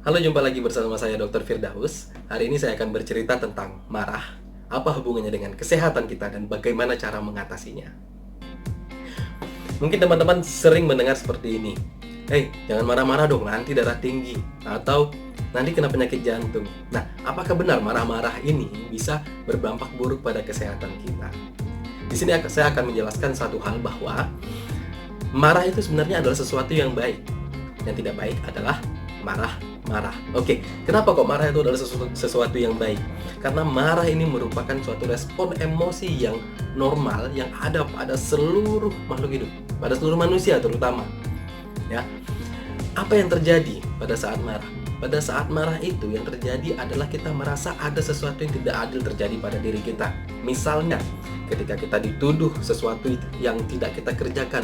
Halo, jumpa lagi bersama saya Dr. Firdaus. Hari ini saya akan bercerita tentang marah. Apa hubungannya dengan kesehatan kita dan bagaimana cara mengatasinya. Mungkin teman-teman sering mendengar seperti ini. Jangan marah-marah dong, nanti darah tinggi. Atau nanti kena penyakit jantung. Nah, apakah benar marah-marah ini bisa berdampak buruk pada kesehatan kita? Di sini saya akan menjelaskan satu hal bahwa marah itu sebenarnya adalah sesuatu yang baik. Yang tidak baik adalah marah-marah. Oke, kenapa kok marah itu adalah sesuatu yang baik? Karena marah ini merupakan suatu respon emosi yang normal yang ada pada seluruh makhluk hidup, pada seluruh manusia terutama. Ya, apa yang terjadi pada saat marah? Pada saat marah itu yang terjadi adalah kita merasa ada sesuatu yang tidak adil terjadi pada diri kita. Misalnya, ketika kita dituduh sesuatu yang tidak kita kerjakan.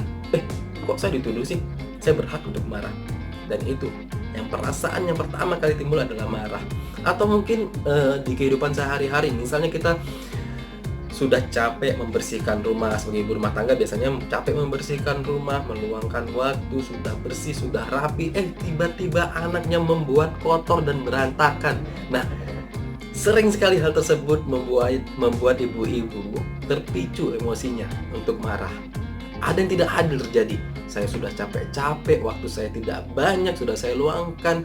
Kok saya dituduh sih? Saya berhak untuk marah. Dan itu yang perasaan yang pertama kali timbul adalah marah. Atau mungkin di kehidupan sehari-hari, misalnya kita sudah capek membersihkan rumah. Sebagai ibu rumah tangga biasanya capek membersihkan rumah, meluangkan waktu, sudah bersih, sudah rapi, tiba-tiba anaknya membuat kotor dan berantakan. Nah, sering sekali hal tersebut membuat ibu-ibu terpicu emosinya untuk marah. Ada yang tidak adil terjadi. Saya sudah capek-capek, waktu saya tidak banyak, sudah saya luangkan.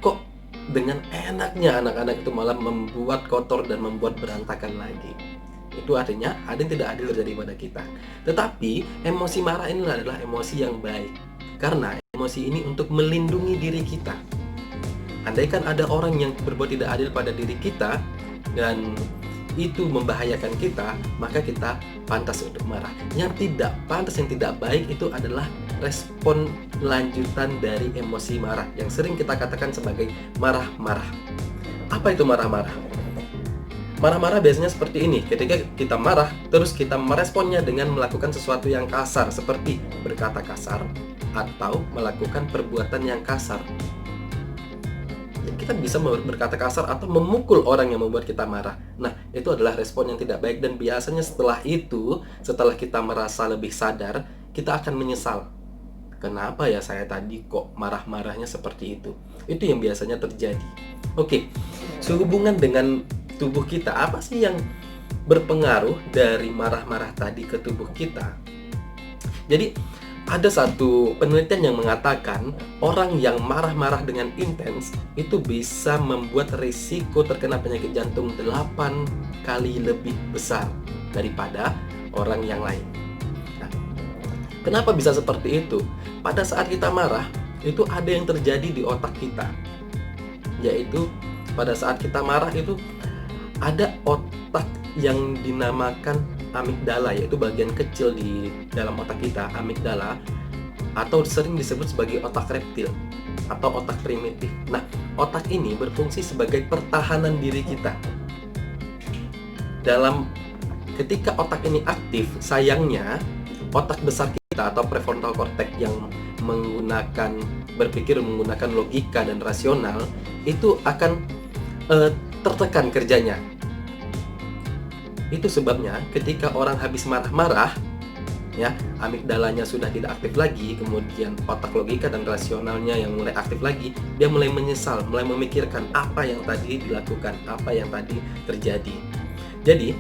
Kok dengan enaknya anak-anak itu malah membuat kotor dan membuat berantakan lagi. Itu artinya ada yang tidak adil terjadi pada kita. Tetapi emosi marah ini adalah emosi yang baik. Karena emosi ini untuk melindungi diri kita. Andaikan ada orang yang berbuat tidak adil pada diri kita dan itu membahayakan kita, maka kita pantas untuk marah. Yang tidak pantas, yang tidak baik itu adalah respon lanjutan dari emosi marah yang sering kita katakan sebagai marah-marah. Apa itu marah-marah? Marah-marah biasanya seperti ini. Ketika kita marah, terus kita meresponnya dengan melakukan sesuatu yang kasar, seperti berkata kasar atau melakukan perbuatan yang kasar. Kita bisa berkata kasar atau memukul orang yang membuat kita marah. Nah, itu adalah respon yang tidak baik. Dan biasanya setelah itu, setelah kita merasa lebih sadar, kita akan menyesal. Kenapa ya saya tadi kok marah-marahnya seperti itu? Itu yang biasanya terjadi. Oke, sehubungan dengan tubuh kita, apa sih yang berpengaruh dari marah-marah tadi ke tubuh kita? Jadi ada satu penelitian yang mengatakan orang yang marah-marah dengan intens itu bisa membuat risiko terkena penyakit jantung 8 kali lebih besar daripada orang yang lain. Nah, kenapa bisa seperti itu? Pada saat kita marah, itu ada yang terjadi di otak kita. Yaitu pada saat kita marah itu ada otak yang dinamakan amigdala, yaitu bagian kecil di dalam otak kita, amigdala, atau sering disebut sebagai otak reptil atau otak primitif. Nah, otak ini berfungsi sebagai pertahanan diri kita. Ketika otak ini aktif, sayangnya otak besar kita atau prefrontal cortex yang berpikir menggunakan logika dan rasional itu akan tertekan kerjanya. Itu sebabnya ketika orang habis marah-marah, ya, amigdalanya sudah tidak aktif lagi, kemudian otak logika dan rasionalnya yang mulai aktif lagi, dia mulai menyesal, mulai memikirkan apa yang tadi dilakukan, apa yang tadi terjadi. Jadi,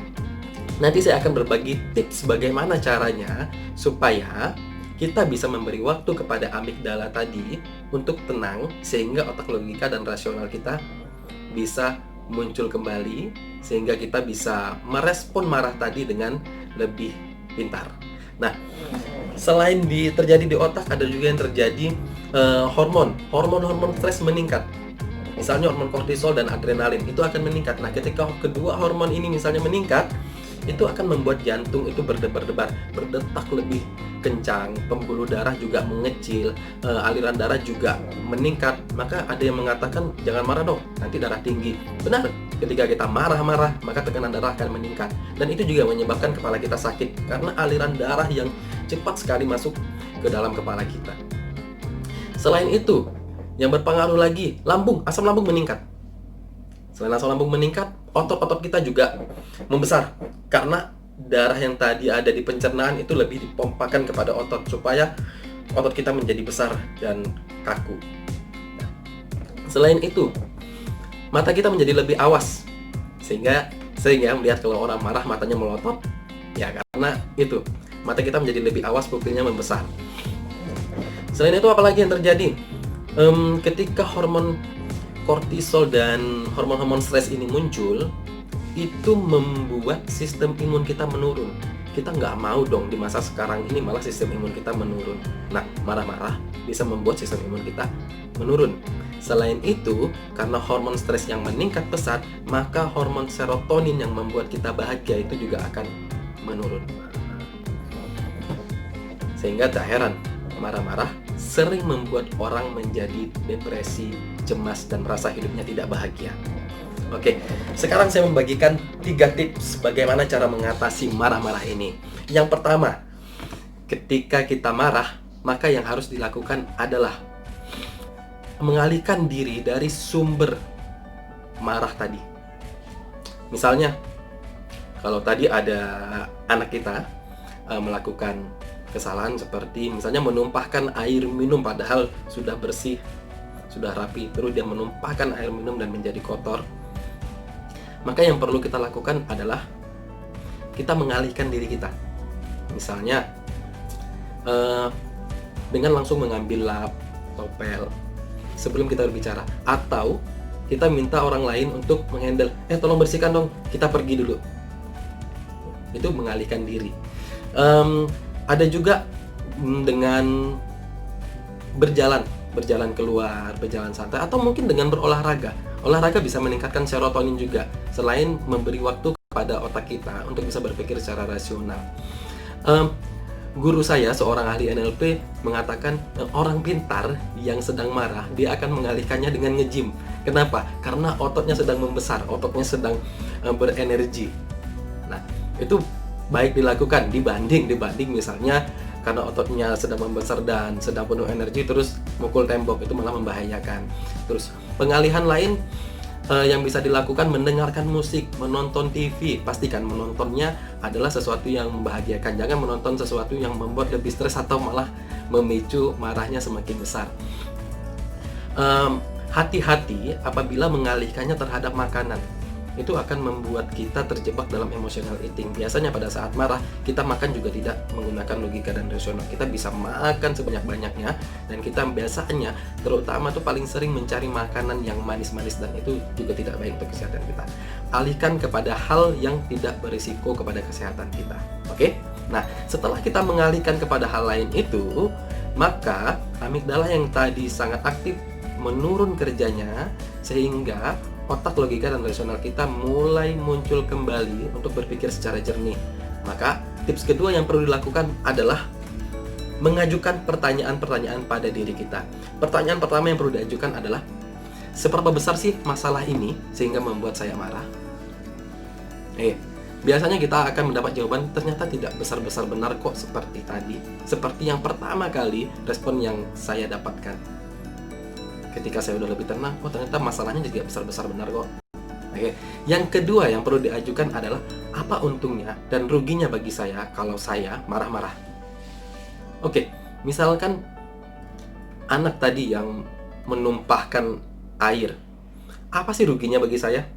nanti saya akan berbagi tips bagaimana caranya supaya kita bisa memberi waktu kepada amigdala tadi untuk tenang, sehingga otak logika dan rasional kita bisa muncul kembali, sehingga kita bisa merespon marah tadi dengan lebih pintar. Nah, selain terjadi di otak, ada juga yang terjadi hormon stres meningkat. Misalnya hormon kortisol dan adrenalin itu akan meningkat. Nah, ketika kedua hormon ini misalnya meningkat, itu akan membuat jantung itu berdebar-debar, berdetak lebih kencang, pembuluh darah juga mengecil, aliran darah juga meningkat. Maka ada yang mengatakan jangan marah dong, nanti darah tinggi. Benar, ketika kita marah-marah maka tekanan darah akan meningkat, dan itu juga menyebabkan kepala kita sakit karena aliran darah yang cepat sekali masuk ke dalam kepala kita. Selain itu, yang berpengaruh lagi, asam lambung meningkat. Selain asam lambung meningkat, otot-otot kita juga membesar karena darah yang tadi ada di pencernaan itu lebih dipompakan kepada otot supaya otot kita menjadi besar dan kaku. Selain itu, mata kita menjadi lebih awas, sehingga sering ya melihat kalau orang marah matanya melotot. Ya karena itu, mata kita menjadi lebih awas, pupilnya membesar. Selain itu apalagi yang terjadi? Ketika hormon kortisol dan hormon-hormon stres ini muncul, itu membuat sistem imun kita menurun. Kita nggak mau dong di masa sekarang ini malah sistem imun kita menurun. Nah, marah-marah bisa membuat sistem imun kita menurun. Selain itu, karena hormon stres yang meningkat pesat, maka hormon serotonin yang membuat kita bahagia itu juga akan menurun. Sehingga tak heran, marah-marah sering membuat orang menjadi depresi, cemas, dan merasa hidupnya tidak bahagia. Oke, sekarang saya membagikan 3 tips bagaimana cara mengatasi marah-marah ini. Yang pertama, ketika kita marah, maka yang harus dilakukan adalah mengalihkan diri dari sumber marah tadi. Misalnya, kalau tadi ada anak kita melakukan kesalahan seperti misalnya menumpahkan air minum padahal sudah bersih, sudah rapi, terus dia menumpahkan air minum dan menjadi kotor. Maka yang perlu kita lakukan adalah kita mengalihkan diri kita. Misalnya dengan langsung mengambil lap, topel sebelum kita berbicara, atau kita minta orang lain untuk menghandle, tolong bersihkan dong, kita pergi dulu. Itu mengalihkan diri. Ada juga dengan berjalan keluar, berjalan santai, atau mungkin dengan berolahraga. Olahraga bisa meningkatkan serotonin juga, selain memberi waktu kepada otak kita untuk bisa berpikir secara rasional. Guru saya, seorang ahli NLP, mengatakan orang pintar yang sedang marah, dia akan mengalihkannya dengan nge-gym. Kenapa? Karena ototnya sedang membesar, ototnya sedang berenergi. Nah, itu baik dilakukan dibanding misalnya karena ototnya sedang membesar dan sedang penuh energi terus mukul tembok, itu malah membahayakan. Terus pengalihan lain yang bisa dilakukan mendengarkan musik, menonton TV. Pastikan menontonnya adalah sesuatu yang membahagiakan. Jangan menonton sesuatu yang membuat lebih stres atau malah memicu marahnya semakin besar. Hati-hati apabila mengalihkannya terhadap makanan. Itu akan membuat kita terjebak dalam emotional eating. Biasanya pada saat marah, kita makan juga tidak menggunakan logika dan rasional. Kita bisa makan sebanyak-banyaknya, dan kita biasanya, terutama tuh paling sering mencari makanan yang manis-manis, dan itu juga tidak baik untuk kesehatan kita. Alihkan kepada hal yang tidak berisiko kepada kesehatan kita. Oke? Nah, setelah kita mengalihkan kepada hal lain itu, maka amigdala yang tadi sangat aktif menurun kerjanya, sehingga otak, logika, dan rasional kita mulai muncul kembali untuk berpikir secara jernih. Maka tips kedua yang perlu dilakukan adalah mengajukan pertanyaan-pertanyaan pada diri kita. Pertanyaan pertama yang perlu diajukan adalah, seberapa besar sih masalah ini sehingga membuat saya marah? Biasanya kita akan mendapat jawaban, ternyata tidak besar-besar benar kok seperti tadi. Seperti yang pertama kali respon yang saya dapatkan. Ketika saya udah lebih tenang, ternyata masalahnya juga besar-besar benar kok. Yang kedua yang perlu diajukan adalah, apa untungnya dan ruginya bagi saya kalau saya marah-marah? Misalkan anak tadi yang menumpahkan air, apa sih ruginya bagi saya?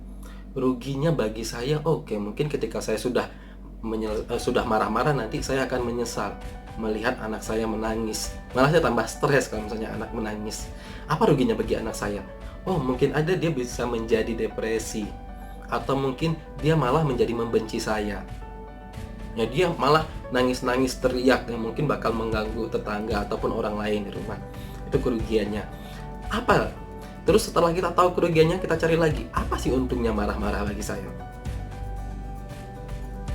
Ruginya bagi saya, mungkin ketika saya sudah marah-marah, nanti saya akan menyesal melihat anak saya menangis. Malah saya tambah stres kalau misalnya anak menangis. Apa ruginya bagi anak saya? Mungkin ada dia bisa menjadi depresi, atau mungkin dia malah menjadi membenci saya. Ya, dia malah nangis-nangis teriak yang mungkin bakal mengganggu tetangga ataupun orang lain di rumah. Itu kerugiannya. Apa? Terus setelah kita tahu kerugiannya, kita cari lagi, apa sih untungnya marah-marah bagi saya?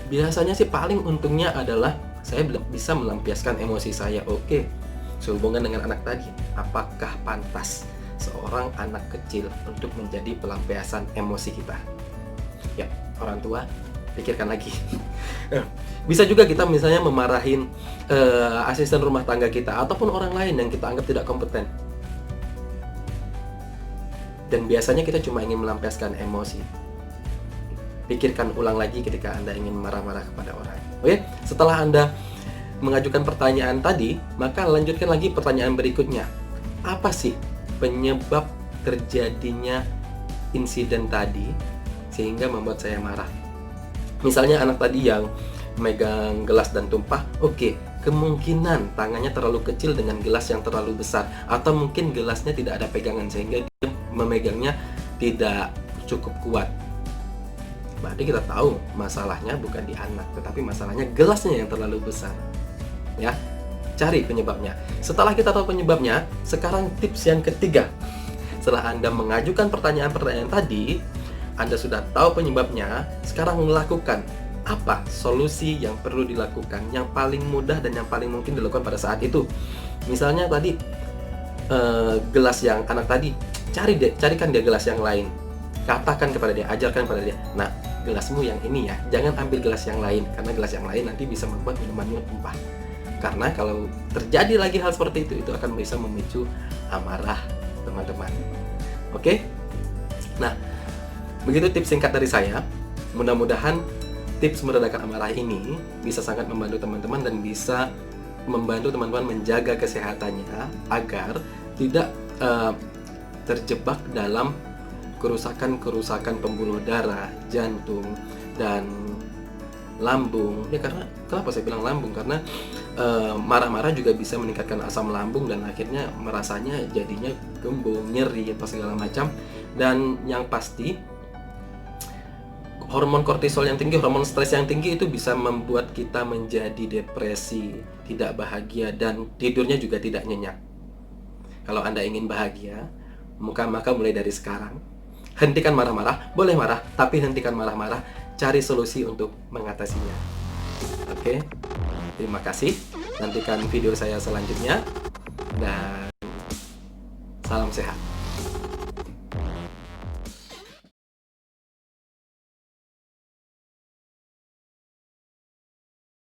Biasanya sih paling untungnya adalah saya bisa melampiaskan emosi saya. Sehubungan dengan anak tadi, apakah pantas seorang anak kecil untuk menjadi pelampiasan emosi kita? Ya, orang tua, pikirkan lagi. Bisa juga kita misalnya memarahin asisten rumah tangga kita ataupun orang lain yang kita anggap tidak kompeten. Dan biasanya kita cuma ingin melampiaskan emosi. Pikirkan ulang lagi ketika Anda ingin marah-marah kepada orang. Setelah Anda mengajukan pertanyaan tadi, maka lanjutkan lagi pertanyaan berikutnya. Apa sih penyebab terjadinya insiden tadi sehingga membuat saya marah. Misalnya anak tadi yang megang gelas dan tumpah, oke, kemungkinan tangannya terlalu kecil dengan gelas yang terlalu besar, atau mungkin gelasnya tidak ada pegangan sehingga dia memegangnya tidak cukup kuat. Berarti kita tahu masalahnya bukan di anak, tetapi masalahnya gelasnya yang terlalu besar. Ya, cari penyebabnya. Setelah kita tahu penyebabnya, sekarang tips yang ketiga. Setelah Anda mengajukan pertanyaan-pertanyaan tadi, Anda sudah tahu penyebabnya, sekarang melakukan apa solusi yang perlu dilakukan, yang paling mudah dan yang paling mungkin dilakukan pada saat itu. Misalnya tadi gelas yang anak tadi, carikan dia gelas yang lain. Katakan kepada dia, ajarkan kepada dia, nah gelasmu yang ini ya, jangan ambil gelas yang lain, karena gelas yang lain nanti bisa membuat minumannya tumpah. Karena kalau terjadi lagi hal seperti itu akan bisa memicu amarah teman-teman. Oke? Nah, begitu tips singkat dari saya. Mudah-mudahan tips meredakan amarah ini bisa sangat membantu teman-teman dan bisa membantu teman-teman menjaga kesehatannya agar tidak terjebak dalam kerusakan pembuluh darah, jantung, dan lambung. Ya, karena kenapa saya bilang lambung? Karena marah-marah juga bisa meningkatkan asam lambung dan akhirnya merasanya jadinya gembung, nyeri, apa segala macam. Dan yang pasti hormon kortisol yang tinggi, hormon stres yang tinggi itu bisa membuat kita menjadi depresi, tidak bahagia, dan tidurnya juga tidak nyenyak. Kalau Anda ingin bahagia, maka mulai dari sekarang, hentikan marah-marah. Boleh marah, tapi hentikan marah-marah. Cari solusi untuk mengatasinya. Oke, terima kasih. Nantikan video saya selanjutnya, dan salam sehat.